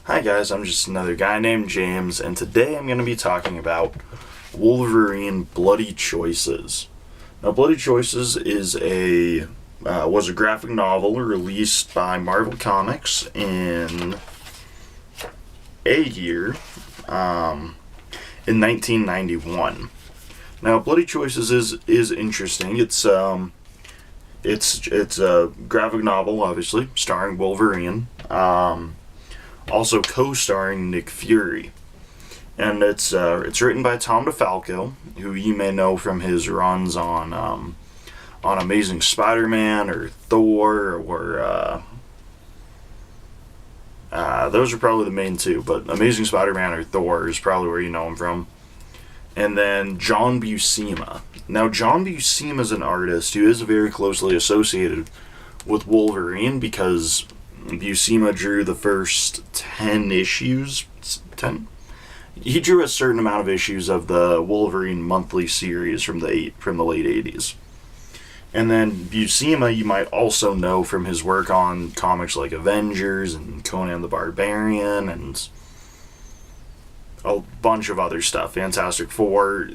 Hi guys, I'm just another guy named James, and today I'm going to be talking about Wolverine Bloody Choices. Now, Bloody Choices was a graphic novel released by Marvel Comics in in 1991. Now, Bloody Choices is interesting. It's a graphic novel, obviously, starring Wolverine. Also co-starring Nick Fury, and it's written by Tom DeFalco, who you may know from his runs on Amazing Spider-Man or Thor, or those are probably the main two. But Amazing Spider-Man or Thor is probably where you know him from. And then John Buscema. Now, John Buscema is an artist who is very closely associated with Wolverine because Buscema drew the first 10 issues. 10? He drew a certain amount of issues of the Wolverine monthly series from the late 80s. And then Buscema you might also know from his work on comics like Avengers and Conan the Barbarian and a bunch of other stuff. Fantastic Four.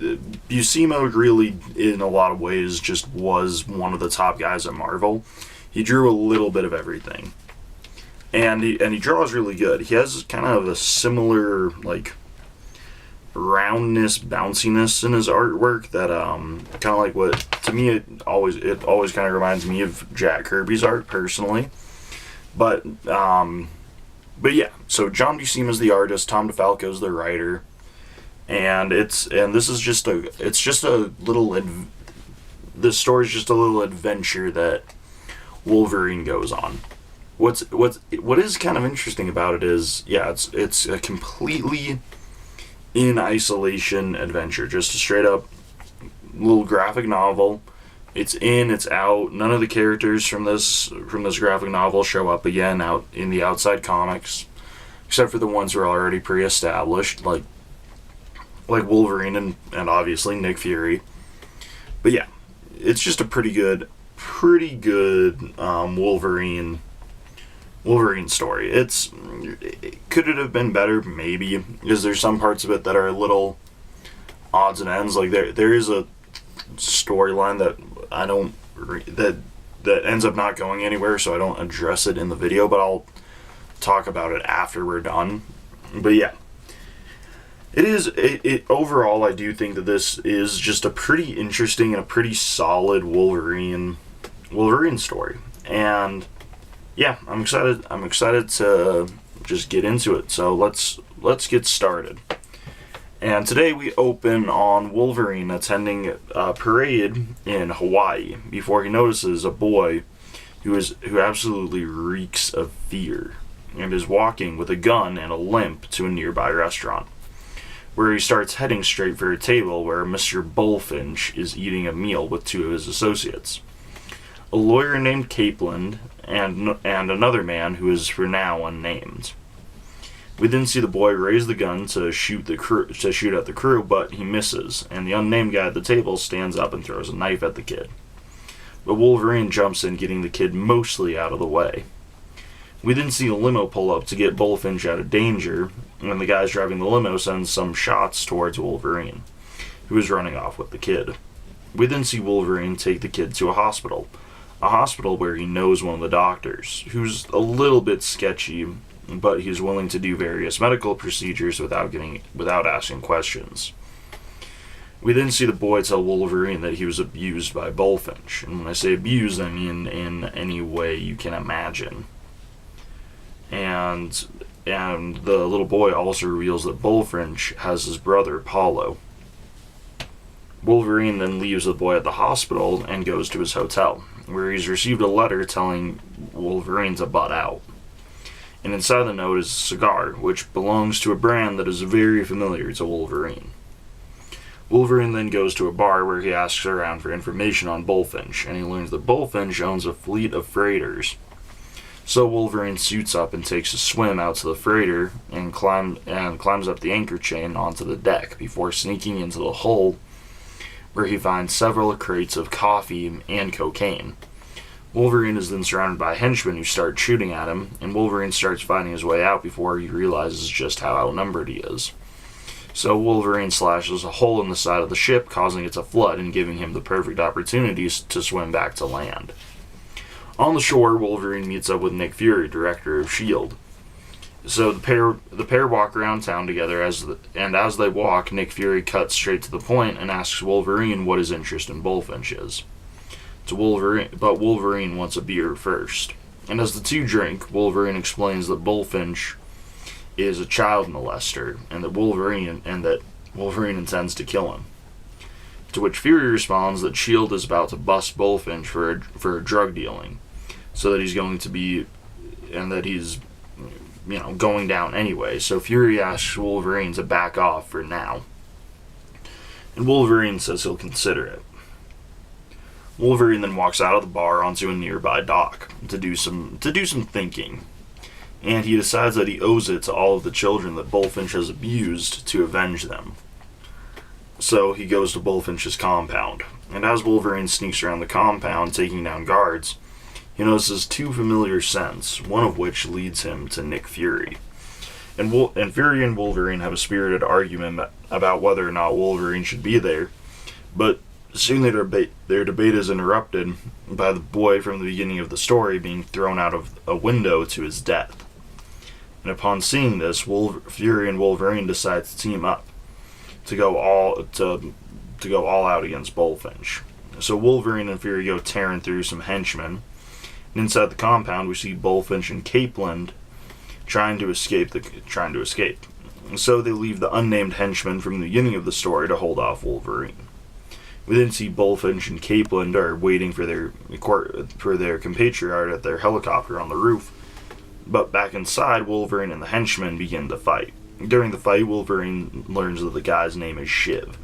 Buscema really, in a lot of ways, just was one of the top guys at Marvel. He drew a little bit of everything. And he draws really good. He has kind of a similar, like, roundness, bounciness in his artwork that kind of like what, to me, it always kind of reminds me of Jack Kirby's art personally. But yeah, so John Buscema is the artist, Tom DeFalco's the writer, and this story is just a little adventure that Wolverine goes on. What is kind of interesting about it is, yeah, it's a completely in isolation adventure, just a straight up little graphic novel. It's in, it's out. None of the characters from this graphic novel show up again out in the outside comics, except for the ones who are already pre-established, like Wolverine and obviously Nick Fury. But yeah, it's just a pretty good Wolverine story. Could it have been better? Maybe, because there's some parts of it that are a little odds and ends. Like there is a storyline that ends up not going anywhere, so I don't address it in the video, but I'll talk about it after we're done. But yeah, overall, I do think that this is just a pretty interesting and a pretty solid Wolverine story, and yeah, I'm excited to just get into it. So let's get started. And today we open on Wolverine attending a parade in Hawaii before he notices a boy who absolutely reeks of fear and is walking with a gun and a limp to a nearby restaurant, where he starts heading straight for a table where Mr. Bullfinch is eating a meal with two of his associates, a lawyer named Capeland and another man who is for now unnamed. We then see the boy raise the gun to shoot at the crew, but he misses, and the unnamed guy at the table stands up and throws a knife at the kid. But Wolverine jumps in, getting the kid mostly out of the way. We then see a limo pull up to get Bullfinch out of danger, and the guys driving the limo sends some shots towards Wolverine, who is running off with the kid. We then see Wolverine take the kid to a hospital where he knows one of the doctors, who's a little bit sketchy, but he's willing to do various medical procedures without asking questions. We then see the boy tell Wolverine that he was abused by Bullfinch, and when I say abused, I mean in any way you can imagine. And the little boy also reveals that Bullfinch has his brother Paulo. Wolverine then leaves the boy at the hospital and goes to his hotel, where he's received a letter telling Wolverine to butt out. And inside the note is a cigar, which belongs to a brand that is very familiar to Wolverine. Wolverine then goes to a bar where he asks around for information on Bullfinch, and he learns that Bullfinch owns a fleet of freighters. So Wolverine suits up and takes a swim out to the freighter and climbs up the anchor chain onto the deck before sneaking into the hull, where he finds several crates of coffee and cocaine. Wolverine is then surrounded by henchmen who start shooting at him, and Wolverine starts fighting his way out before he realizes just how outnumbered he is. So Wolverine slashes a hole in the side of the ship, causing it to flood and giving him the perfect opportunities to swim back to land. On the shore, Wolverine meets up with Nick Fury, director of S.H.I.E.L.D. So the pair walk around town together, as they walk, Nick Fury cuts straight to the point and asks Wolverine what his interest in Bullfinch is. But Wolverine wants a beer first. And as the two drink, Wolverine explains that Bullfinch is a child molester, and that Wolverine intends to kill him. To which Fury responds that S.H.I.E.L.D. is about to bust Bullfinch for drug dealing, so that he's going to be, and that he's, going down anyway. So Fury asks Wolverine to back off for now, and Wolverine says he'll consider it. Wolverine then walks out of the bar onto a nearby dock to do some thinking, and he decides that he owes it to all of the children that Bullfinch has abused to avenge them. So he goes to Bullfinch's compound, and as Wolverine sneaks around the compound taking down guards, he notices two familiar scents, one of which leads him to Nick Fury. And Fury and Wolverine have a spirited argument about whether or not Wolverine should be there, but soon their debate is interrupted by the boy from the beginning of the story being thrown out of a window to his death. And upon seeing this, Fury and Wolverine decide to team up to go all out against Bullfinch. So Wolverine and Fury go tearing through some henchmen, and inside the compound we see Bullfinch and Capeland trying to escape. So they leave the unnamed henchmen from the beginning of the story to hold off Wolverine. We then see Bullfinch and Capeland are waiting for their compatriot at their helicopter on the roof. But back inside, Wolverine and the henchmen begin to fight. During the fight, Wolverine learns that the guy's name is Shiv,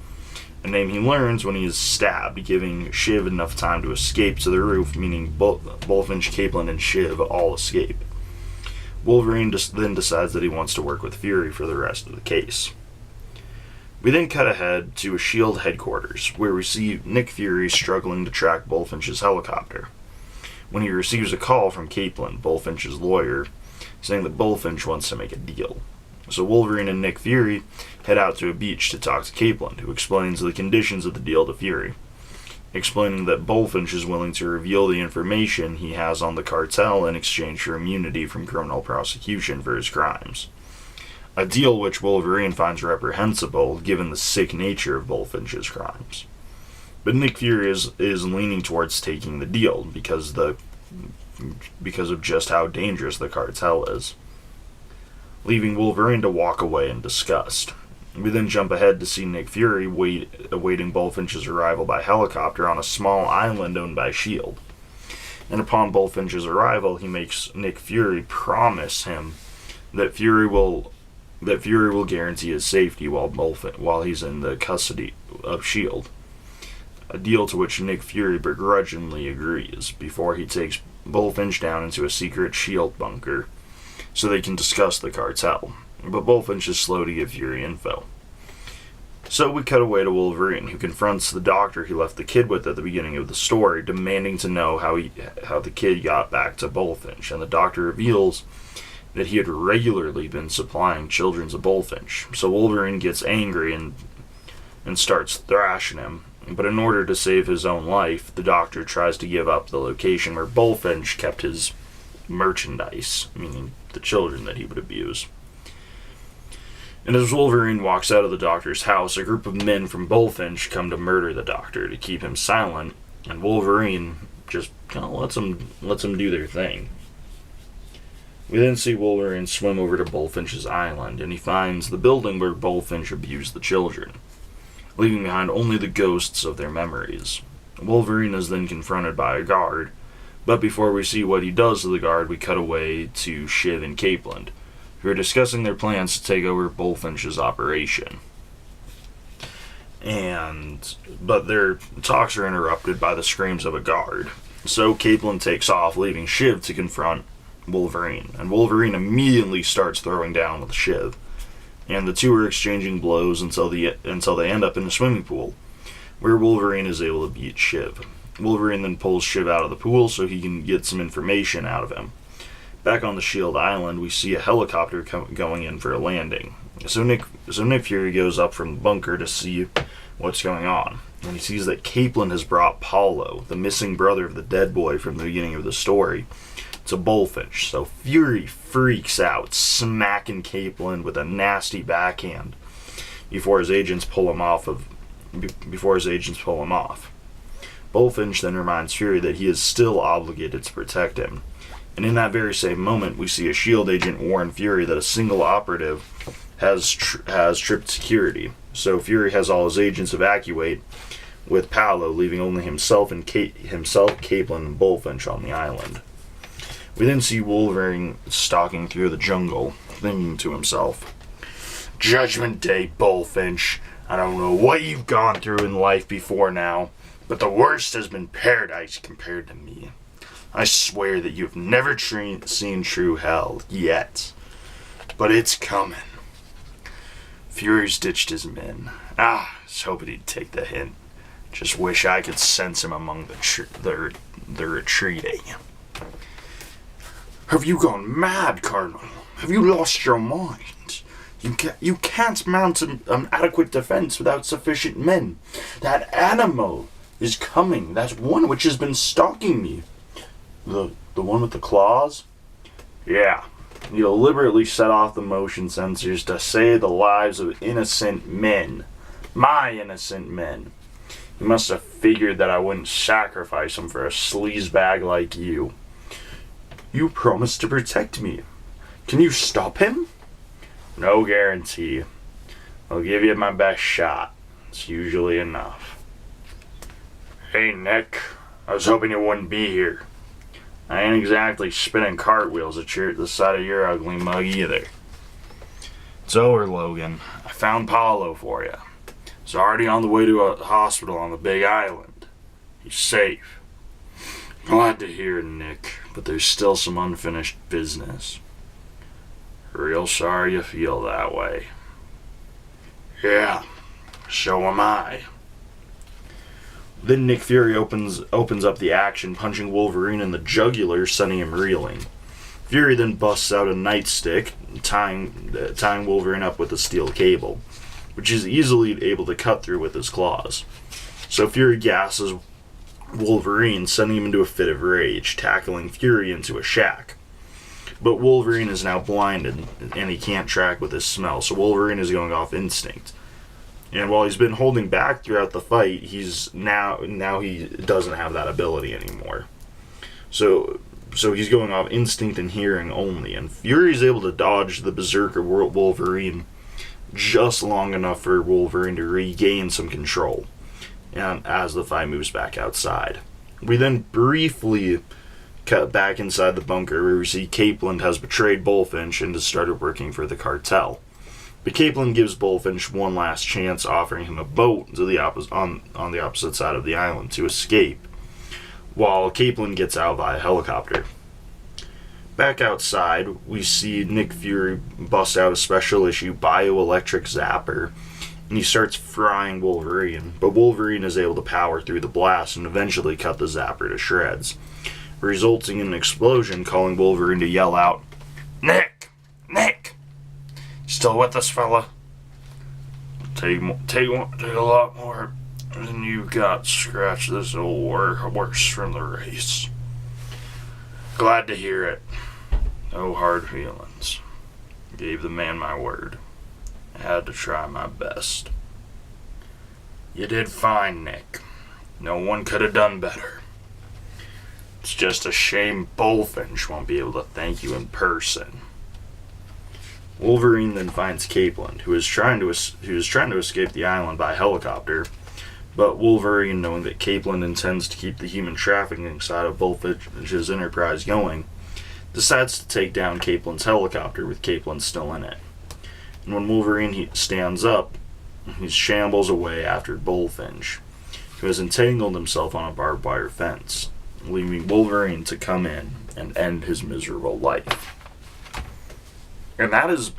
a name he learns when he is stabbed, giving Shiv enough time to escape to the roof, meaning Bullfinch, Capeland, and Shiv all escape. Wolverine then decides that he wants to work with Fury for the rest of the case. We then cut ahead to a S.H.I.E.L.D. headquarters, where we see Nick Fury struggling to track Bullfinch's helicopter, when he receives a call from Capeland, Bullfinch's lawyer, saying that Bullfinch wants to make a deal. So Wolverine and Nick Fury head out to a beach to talk to Capeland, who explains the conditions of the deal to Fury, explaining that Bullfinch is willing to reveal the information he has on the cartel in exchange for immunity from criminal prosecution for his crimes. A deal which Wolverine finds reprehensible given the sick nature of Bullfinch's crimes. But Nick Fury is leaning towards taking the deal because of just how dangerous the cartel is, leaving Wolverine to walk away in disgust. We then jump ahead to see Nick Fury awaiting Bullfinch's arrival by helicopter on a small island owned by S.H.I.E.L.D. And upon Bullfinch's arrival, he makes Nick Fury promise him that Fury will guarantee his safety while he's in the custody of S.H.I.E.L.D. A deal to which Nick Fury begrudgingly agrees before he takes Bullfinch down into a secret S.H.I.E.L.D. bunker so they can discuss the cartel. But Bullfinch is slow to give Fury info. So we cut away to Wolverine, who confronts the doctor he left the kid with at the beginning of the story, demanding to know how the kid got back to Bullfinch, and the doctor reveals that he had regularly been supplying children to Bullfinch. So Wolverine gets angry and starts thrashing him, but in order to save his own life, the doctor tries to give up the location where Bullfinch kept his merchandise, meaning the children that he would abuse. And as Wolverine walks out of the doctor's house, a group of men from Bullfinch come to murder the doctor to keep him silent, and Wolverine just kind of lets them do their thing. We then see Wolverine swim over to Bullfinch's island, and he finds the building where Bullfinch abused the children, leaving behind only the ghosts of their memories. Wolverine is then confronted by a guard, but before we see what he does to the guard, we cut away to Shiv and Capeland, who are discussing their plans to take over Bullfinch's operation. But their talks are interrupted by the screams of a guard. So Capeland takes off, leaving Shiv to confront Wolverine, and Wolverine immediately starts throwing down with Shiv, and the two are exchanging blows until they end up in a swimming pool, where Wolverine is able to beat Shiv. Wolverine then pulls Shiv out of the pool so he can get some information out of him. Back on the Shield Island, we see a helicopter going in for a landing. So Nick Fury goes up from the bunker to see what's going on. And he sees that Caitlin has brought Paulo, the missing brother of the dead boy from the beginning of the story, to Bullfinch. So Fury freaks out, smacking Caitlin with a nasty backhand before his agents pull him off. Bullfinch then reminds Fury that he is still obligated to protect him. And in that very same moment, we see a S.H.I.E.L.D. agent warn Fury that a single operative has tripped security. So Fury has all his agents evacuate, with Paulo leaving only himself, Caitlin, and Bullfinch on the island. We then see Wolverine stalking through the jungle, thinking to himself, "Judgment Day, Bullfinch. I don't know what you've gone through in life before now, but the worst has been paradise compared to me. I swear that you've never seen true hell yet, but it's coming." Fury's ditched his men. I was hoping he'd take the hint. Just wish I could sense him among the retreating. "Have you gone mad, Colonel? Have you lost your mind? You can't mount an adequate defense without sufficient men. That animal is coming. That one which has been stalking me. The one with the claws? Yeah. You deliberately set off the motion sensors to save the lives of innocent men. My innocent men. You must have figured that I wouldn't sacrifice them for a sleazebag like you. You promised to protect me. Can you stop him?" "No guarantee. I'll give you my best shot. It's usually enough." "Hey, Nick. I was hoping you wouldn't be here. I ain't exactly spinning cartwheels at the sight of your ugly mug either." "It's over, Logan. I found Paulo for you. He's already on the way to a hospital on the Big Island. He's safe." "Glad to hear, Nick, but there's still some unfinished business." "Real sorry you feel that way." "Yeah, so am I." Then Nick Fury opens up the action, punching Wolverine in the jugular, sending him reeling. Fury then busts out a nightstick, tying Wolverine up with a steel cable, which he's easily able to cut through with his claws. So Fury gasses Wolverine, sending him into a fit of rage, tackling Fury into a shack. But Wolverine is now blinded, and he can't track with his smell, so Wolverine is going off instinct. And while he's been holding back throughout the fight, he's now he doesn't have that ability anymore. So he's going off instinct and hearing only, and Fury's able to dodge the Berserker Wolverine just long enough for Wolverine to regain some control. And as the fight moves back outside, we then briefly cut back inside the bunker where we see Caitlin has betrayed Bullfinch and has started working for the cartel. But Caitlin gives Bullfinch one last chance, offering him a boat to on the opposite side of the island to escape, while Caitlin gets out via helicopter. Back outside, we see Nick Fury bust out a special issue bioelectric zapper, and he starts frying Wolverine, but Wolverine is able to power through the blast and eventually cut the zapper to shreds, resulting in an explosion, calling Wolverine to yell out, "Nick! Nick! Still with us, fella? Take a lot more than you got to scratch this old worse from the race. Glad to hear it. No hard feelings. Gave the man my word. I had to try my best." "You did fine, Nick. No one could have done better. It's just a shame Bullfinch won't be able to thank you in person." Wolverine then finds Caitlin, who is trying to escape the island by helicopter, but Wolverine, knowing that Caitlin intends to keep the human trafficking side of Bullfinch's enterprise going, decides to take down Caitlin's helicopter with Caitlin still in it. And when Wolverine stands up, he shambles away after Bullfinch, who has entangled himself on a barbed wire fence, leaving Wolverine to come in and end his miserable life. And that is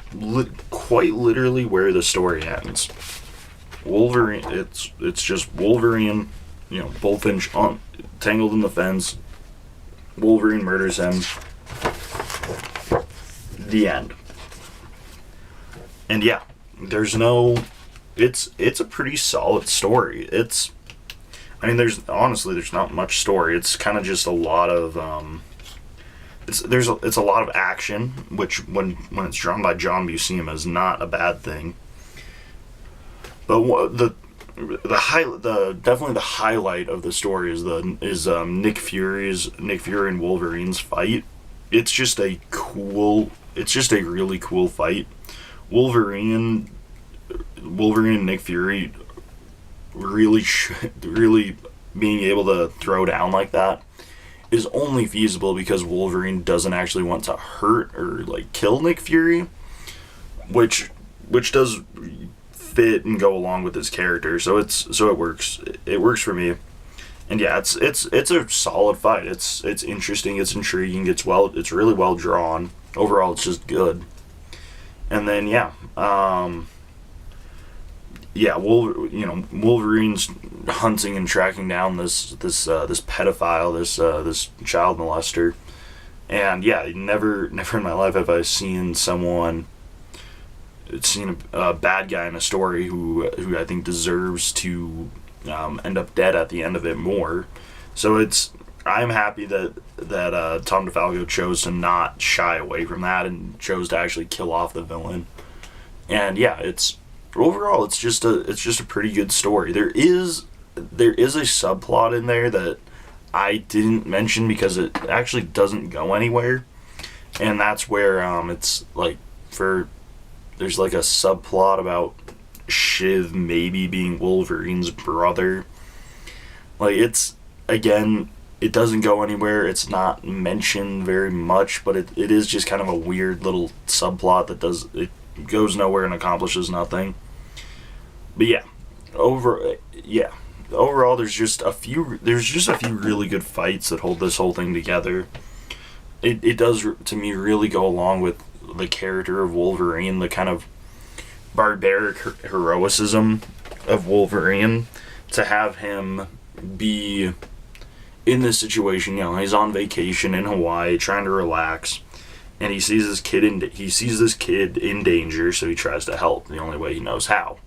quite literally where the story ends. Wolverine, it's just Wolverine Bullfinch tangled in the fence. Wolverine murders him. The end. And yeah, there's no. It's a pretty solid story. There's not much story. It's kind of just a lot of it's a lot of action, which when it's drawn by John Buscema is not a bad thing. But definitely the highlight of the story is Nick Fury and Wolverine's fight. It's just a really cool fight. Wolverine and Nick Fury really being able to throw down like that is only feasible because Wolverine doesn't actually want to hurt or kill Nick Fury, which does fit and go along with his character. So it works. It works for me. And yeah, it's a solid fight. It's interesting. It's intriguing. It's really well drawn. Overall, it's just good. And then Wolverine's hunting and tracking down this pedophile, this child molester, and yeah, never in my life have I seen a bad guy in a story who I think deserves to end up dead at the end of it more. So I'm happy that Tom DeFalco chose to not shy away from that and chose to actually kill off the villain. And yeah, overall it's just a pretty good story. There is a subplot in there that I didn't mention because it actually doesn't go anywhere, and that's where there's a subplot about Shiv maybe being Wolverine's brother. It doesn't go anywhere. It's not mentioned very much, but it is just kind of a weird little subplot that goes nowhere and accomplishes nothing. But yeah, overall, there's just a few really good fights that hold this whole thing together. It does, to me, really go along with the character of Wolverine, the kind of barbaric heroicism of Wolverine, to have him be in this situation. He's on vacation in Hawaii trying to relax, and he sees this kid in danger, so he tries to help the only way he knows how.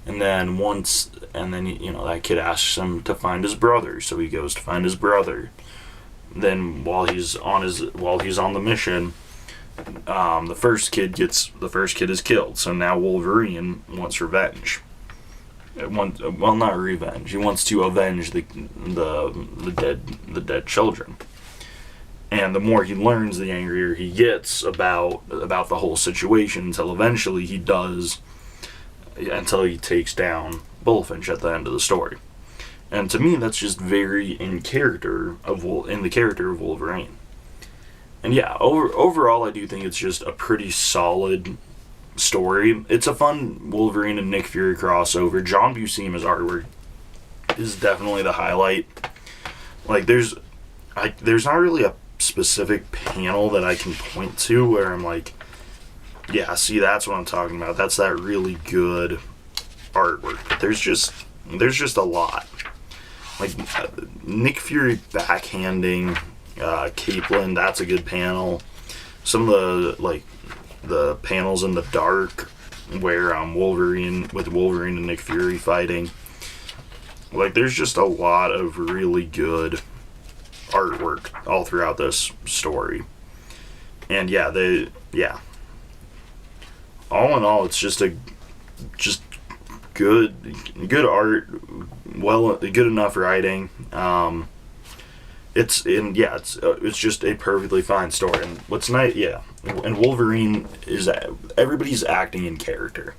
And then that kid asks him to find his brother, so he goes to find his brother. Then while he's on the mission, the first kid is killed. So now Wolverine wants revenge. Not revenge. He wants to avenge the dead children. And the more he learns, the angrier he gets about the whole situation, until eventually he takes down Bullfinch at the end of the story. And to me, that's just very in the character of Wolverine. And yeah, overall, I do think it's just a pretty solid story. It's a fun Wolverine and Nick Fury crossover. John Buscema's artwork is definitely the highlight. There's not really a specific panel that I can point to where I'm like, yeah, see, that's what I'm talking about. That's that really good artwork. There's just a lot. Nick Fury backhanding Caitlyn, that's a good panel. Some of the panels in the dark where Wolverine and Nick Fury fighting. There's just a lot of really good artwork all throughout this story. And all in all, it's just good art, good enough writing. It's just a perfectly fine story. And what's nice, and Wolverine everybody's acting in character,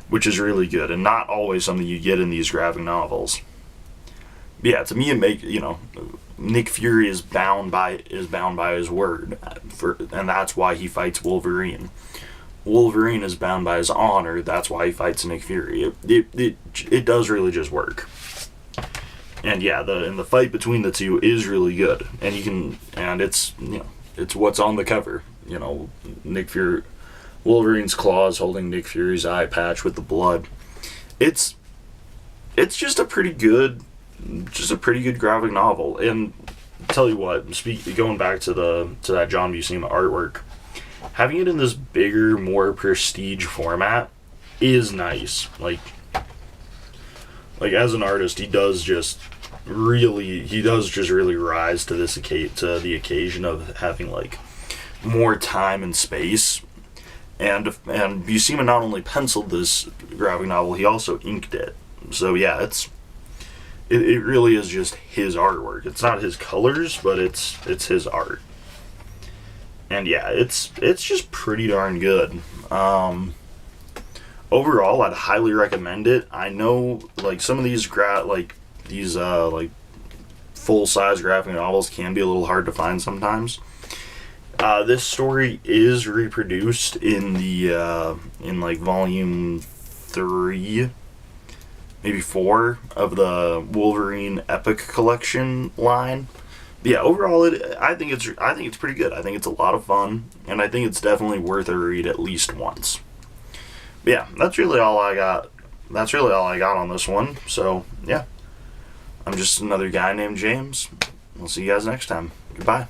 which is really good, and not always something you get in these graphic novels. But yeah, to me, Nick Fury is bound by his word, and that's why he fights Wolverine. Wolverine is bound by his honor. That's why he fights Nick Fury. It does really just work. And yeah, the fight between the two is really good. And it's what's on the cover. Nick Fury, Wolverine's claws holding Nick Fury's eye patch with the blood. It's just a pretty good just a pretty good graphic novel. And tell you what, going back to that John Buscema artwork, having it in this bigger, more prestige format is nice. Like as an artist, he does just really rise to the occasion of having like more time and space. And Buscema not only penciled this graphic novel, he also inked it. So yeah, it really is just his artwork. It's not his colors, but it's his art. And yeah, it's just pretty darn good. Overall, I'd highly recommend it. I know like some of these full-size graphic novels can be a little hard to find sometimes. This story is reproduced in like volume 3, maybe 4 of the Wolverine Epic Collection line. But yeah, overall, I think it's pretty good. I think it's a lot of fun, and I think it's definitely worth a read at least once. But yeah, that's really all I got. That's really all I got on this one. So yeah, I'm just another guy named James. We'll see you guys next time. Goodbye.